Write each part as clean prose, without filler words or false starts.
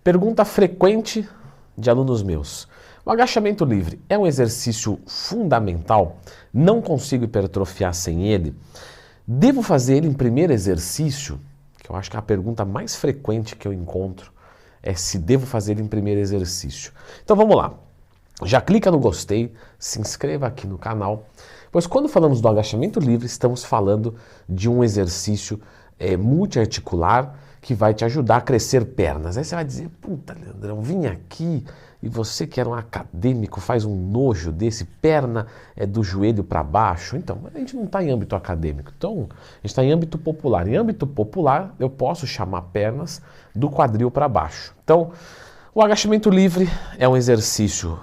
Pergunta frequente de alunos meus. O agachamento livre é um exercício fundamental? Não consigo hipertrofiar sem ele? Devo fazer ele em primeiro exercício? Que eu acho que é a pergunta mais frequente que eu encontro é se devo fazer ele em primeiro exercício. Então vamos lá. Já clica no gostei, se inscreva aqui no canal, pois quando falamos do agachamento livre, estamos falando de um exercício multiarticular que vai te ajudar a crescer pernas. Aí você vai dizer, puta, Leandrão, vim aqui e você que era um acadêmico faz um nojo desse, perna do joelho para baixo. Então, a gente não está em âmbito acadêmico, então a gente está em âmbito popular. Em âmbito popular, eu posso chamar pernas do quadril para baixo. Então, o agachamento livre é um exercício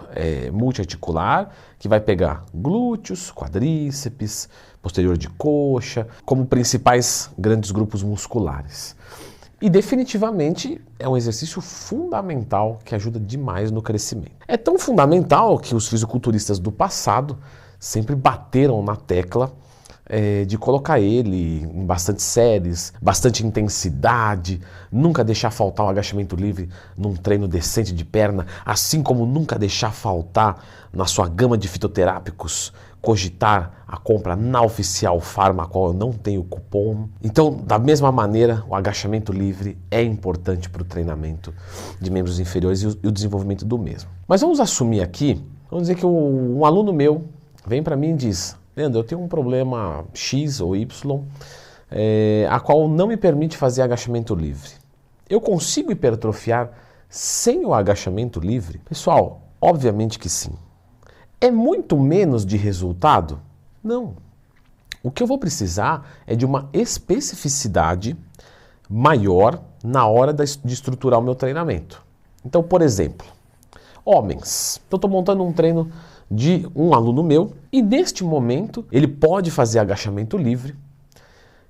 multiarticular que vai pegar glúteos, quadríceps, posterior de coxa, como principais grandes grupos musculares. E definitivamente é um exercício fundamental que ajuda demais no crescimento. É tão fundamental que os fisiculturistas do passado sempre bateram na tecla de colocar ele em bastante séries, bastante intensidade, nunca deixar faltar o agachamento livre num treino decente de perna, assim como nunca deixar faltar na sua gama de fitoterápicos, cogitar a compra na Oficial Pharma, a qual eu não tenho cupom. Então, da mesma maneira, o agachamento livre é importante para o treinamento de membros inferiores e o desenvolvimento do mesmo. Mas vamos assumir aqui, vamos dizer que um aluno meu vem para mim e diz: Leandro, eu tenho um problema X ou Y, a qual não me permite fazer agachamento livre. Eu consigo hipertrofiar sem o agachamento livre? Pessoal, obviamente que sim. É muito menos de resultado? Não. O que eu vou precisar é de uma especificidade maior na hora de estruturar o meu treinamento. Então, por exemplo, homens. Eu estou montando um treino de um aluno meu e neste momento ele pode fazer agachamento livre,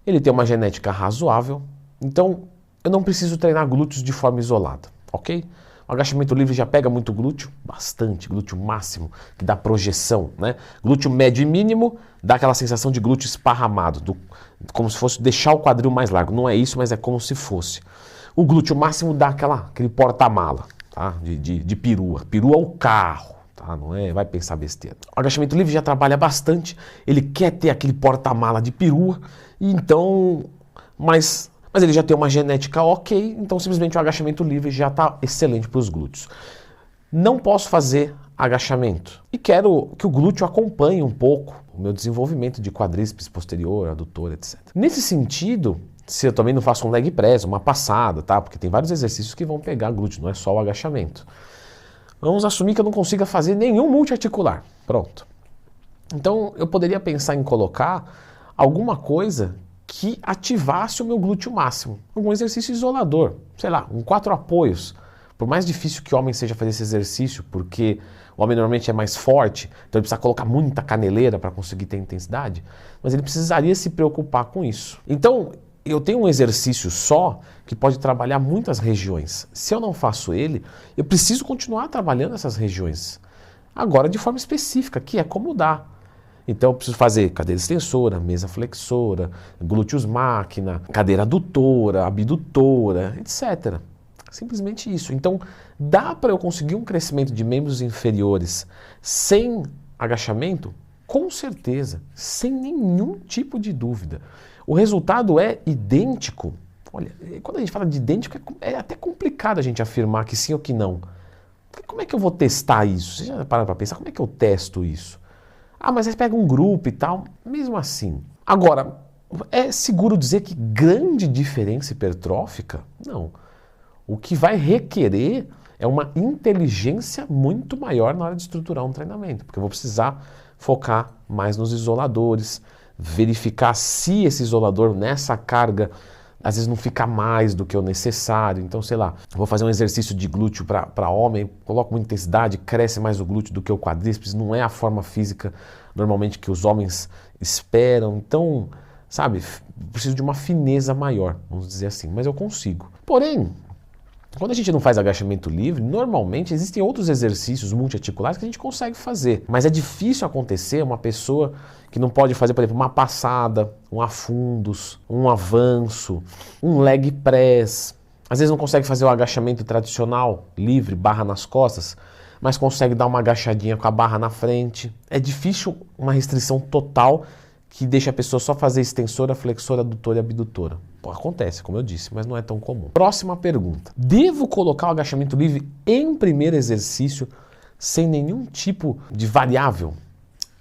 ele tem uma genética razoável, então eu não preciso treinar glúteos de forma isolada, ok? O agachamento livre já pega muito glúteo, bastante, glúteo máximo, que dá projeção, né? Glúteo médio e mínimo dá aquela sensação de glúteo esparramado, como se fosse deixar o quadril mais largo. Não é isso, mas é como se fosse. O glúteo máximo dá aquele porta-mala, tá? de perua. Perua é o carro, tá? Não é? Vai pensar besteira. O agachamento livre já trabalha bastante, ele quer ter aquele porta-mala de perua, então, mas ele já tem uma genética ok, então simplesmente o agachamento livre já está excelente para os glúteos. Não posso fazer agachamento e quero que o glúteo acompanhe um pouco o meu desenvolvimento de quadríceps posterior, adutor, etc. Nesse sentido, se eu também não faço um leg press, uma passada, tá? Porque tem vários exercícios que vão pegar glúteo, não é só o agachamento. Vamos assumir que eu não consiga fazer nenhum multiarticular. Pronto. Então eu poderia pensar em colocar alguma coisa que ativasse o meu glúteo máximo. Algum exercício isolador, sei lá, 4 apoios. Por mais difícil que o homem seja fazer esse exercício, porque o homem normalmente é mais forte, então ele precisa colocar muita caneleira para conseguir ter intensidade, mas ele precisaria se preocupar com isso. Então, eu tenho um exercício só que pode trabalhar muitas regiões. Se eu não faço ele, eu preciso continuar trabalhando essas regiões. Agora de forma específica, que é como dá. Então eu preciso fazer cadeira extensora, mesa flexora, glúteos máquina, cadeira adutora, abdutora, etc. Simplesmente isso. Então dá para eu conseguir um crescimento de membros inferiores sem agachamento? Com certeza, sem nenhum tipo de dúvida. O resultado é idêntico. Olha, quando a gente fala de idêntico, é até complicado a gente afirmar que sim ou que não. Como é que eu vou testar isso? Você já pararam para pensar, como é que eu testo isso? Ah, mas aí pega um grupo e tal, mesmo assim. Agora, é seguro dizer que grande diferença hipertrófica? Não. O que vai requerer é uma inteligência muito maior na hora de estruturar um treinamento, porque eu vou precisar focar mais nos isoladores, verificar se esse isolador nessa carga às vezes não fica mais do que o necessário. Então, sei lá, vou fazer um exercício de glúteo para homem, coloco muita intensidade, cresce mais o glúteo do que o quadríceps, não é a forma física normalmente que os homens esperam. Então, sabe, preciso de uma fineza maior, vamos dizer assim, mas eu consigo. Porém, quando a gente não faz agachamento livre, normalmente existem outros exercícios multiarticulares que a gente consegue fazer. Mas é difícil acontecer uma pessoa que não pode fazer, por exemplo, uma passada, um afundos, um avanço, um leg press. Às vezes não consegue fazer o agachamento tradicional, livre, barra nas costas, mas consegue dar uma agachadinha com a barra na frente. É difícil uma restrição total que deixa a pessoa só fazer extensora, flexora, adutora e abdutora. Pô, acontece, como eu disse, mas não é tão comum. Próxima pergunta. Devo colocar o agachamento livre em primeiro exercício sem nenhum tipo de variável?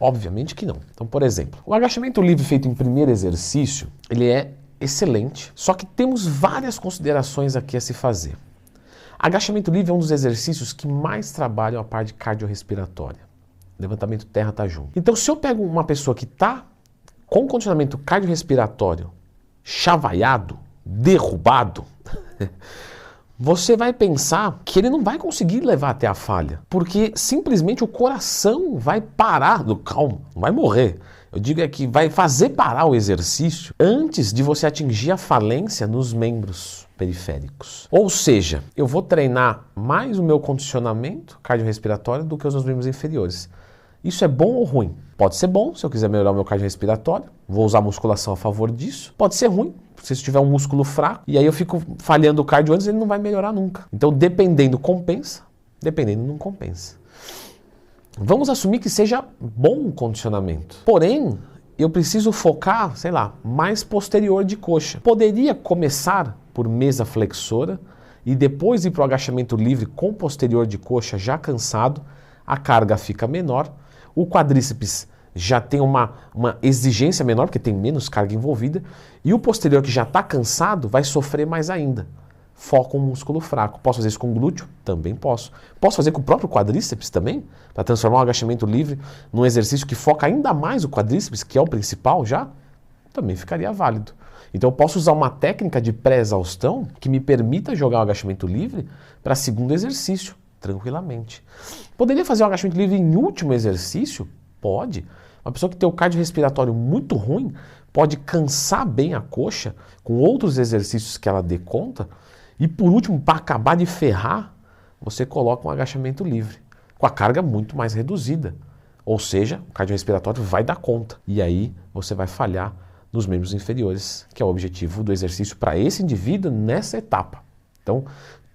Obviamente que não. Então, por exemplo, o agachamento livre feito em primeiro exercício, ele é excelente, só que temos várias considerações aqui a se fazer. Agachamento livre é um dos exercícios que mais trabalham a parte cardiorrespiratória. Levantamento terra tá junto. Então, se eu pego uma pessoa que está com condicionamento cardiorrespiratório chavaiado, derrubado, você vai pensar que ele não vai conseguir levar até a falha, porque simplesmente o coração vai parar, calma, não vai morrer. Eu digo é que vai fazer parar o exercício antes de você atingir a falência nos membros periféricos. Ou seja, eu vou treinar mais o meu condicionamento cardiorrespiratório do que os meus membros inferiores. Isso é bom ou ruim? Pode ser bom, se eu quiser melhorar o meu cardiorrespiratório, vou usar musculação a favor disso. Pode ser ruim, se eu tiver um músculo fraco, e aí eu fico falhando o cardio antes, ele não vai melhorar nunca. Então, dependendo compensa, dependendo não compensa. Vamos assumir que seja bom o condicionamento. Porém, eu preciso focar, sei lá, mais posterior de coxa. Poderia começar por mesa flexora e depois ir para o agachamento livre com posterior de coxa já cansado, a carga fica menor, o quadríceps já tem uma exigência menor, porque tem menos carga envolvida, e o posterior que já está cansado vai sofrer mais ainda. Foco um músculo fraco. Posso fazer isso com o glúteo? Também posso. Posso fazer com o próprio quadríceps também? Para transformar o agachamento livre num exercício que foca ainda mais o quadríceps, que é o principal já? Também ficaria válido. Então eu posso usar uma técnica de pré-exaustão que me permita jogar o agachamento livre para segundo exercício, tranquilamente. Poderia fazer o agachamento livre em último exercício? Pode. Uma pessoa que tem o cardiorrespiratório muito ruim pode cansar bem a coxa com outros exercícios que ela dê conta. E por último, para acabar de ferrar, você coloca um agachamento livre, com a carga muito mais reduzida. Ou seja, o cardiorrespiratório vai dar conta. E aí você vai falhar nos membros inferiores, que é o objetivo do exercício para esse indivíduo nessa etapa. Então,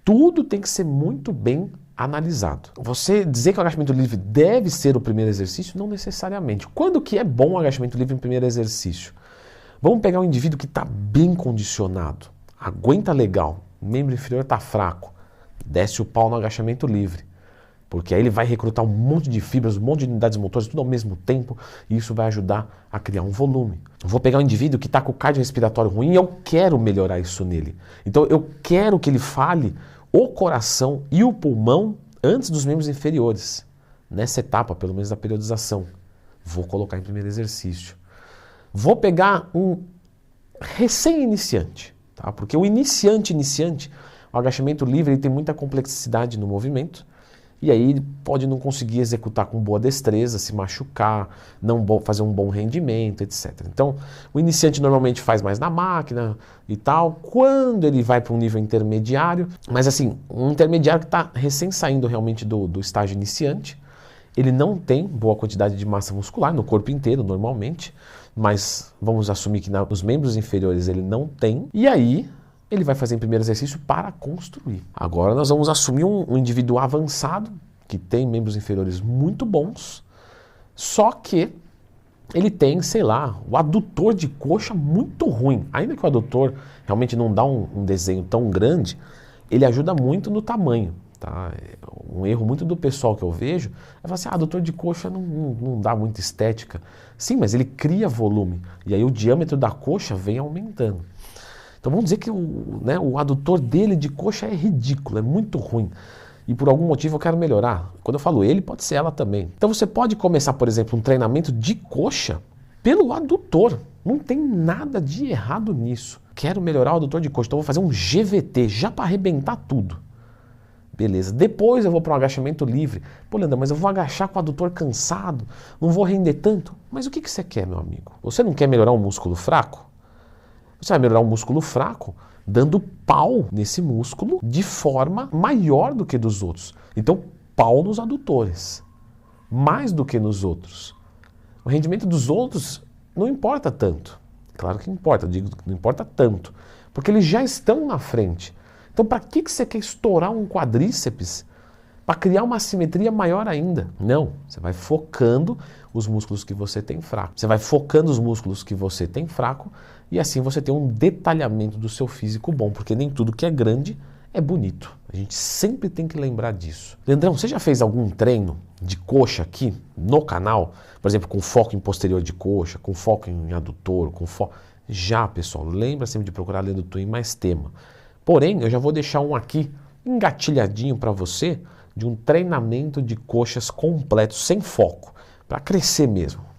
tudo tem que ser muito bem analisado. Você dizer que o agachamento livre deve ser o primeiro exercício, não necessariamente. Quando que é bom o agachamento livre em primeiro exercício? Vamos pegar um indivíduo que está bem condicionado, aguenta legal, membro inferior está fraco, desce o pau no agachamento livre, porque aí ele vai recrutar um monte de fibras, um monte de unidades motoras, tudo ao mesmo tempo, e isso vai ajudar a criar um volume. Vou pegar um indivíduo que está com o cardiorrespiratório ruim e eu quero melhorar isso nele. Então eu quero que ele fale o coração e o pulmão antes dos membros inferiores, nessa etapa, pelo menos da periodização. Vou colocar em primeiro exercício. Vou pegar um recém-iniciante, tá? Porque o iniciante, o agachamento livre, ele tem muita complexidade no movimento, e aí ele pode não conseguir executar com boa destreza, se machucar, não fazer um bom rendimento, etc. Então, o iniciante normalmente faz mais na máquina e tal, quando ele vai para um nível intermediário, mas assim, um intermediário que está recém saindo realmente do estágio iniciante, ele não tem boa quantidade de massa muscular no corpo inteiro, normalmente, mas vamos assumir que nos membros inferiores ele não tem, e aí ele vai fazer em primeiro exercício para construir. Agora nós vamos assumir um indivíduo avançado, que tem membros inferiores muito bons, só que ele tem, sei lá, o adutor de coxa muito ruim. Ainda que o adutor realmente não dá um desenho tão grande, ele ajuda muito no tamanho. Tá? Um erro muito do pessoal que eu vejo é falar assim, adutor de coxa não dá muita estética. Sim, mas ele cria volume, e aí o diâmetro da coxa vem aumentando. Então vamos dizer que o adutor dele de coxa é ridículo, é muito ruim. E por algum motivo eu quero melhorar. Quando eu falo ele, pode ser ela também. Então você pode começar, por exemplo, um treinamento de coxa pelo adutor. Não tem nada de errado nisso. Quero melhorar o adutor de coxa, então eu vou fazer um GVT, já para arrebentar tudo. Beleza. Depois eu vou para um agachamento livre. Pô, Leandro, mas eu vou agachar com o adutor cansado, não vou render tanto. Mas o que você quer, meu amigo? Você não quer melhorar um músculo fraco? Você vai melhorar um músculo fraco dando pau nesse músculo de forma maior do que dos outros. Então, pau nos adutores, mais do que nos outros. O rendimento dos outros não importa tanto. Claro que importa, eu digo que não importa tanto, porque eles já estão na frente. Então para que você quer estourar um quadríceps para criar uma assimetria maior ainda? Não, você vai focando os músculos que você tem fraco. Você vai focando os músculos que você tem fraco e assim você tem um detalhamento do seu físico bom, porque nem tudo que é grande é bonito. A gente sempre tem que lembrar disso. Leandrão, você já fez algum treino de coxa aqui no canal? Por exemplo, com foco em posterior de coxa, com foco em adutor, com foco... Já, pessoal, lembra sempre de procurar Leandro Twin mais tema. Porém, eu já vou deixar um aqui engatilhadinho para você de um treinamento de coxas completo, sem foco, para crescer mesmo.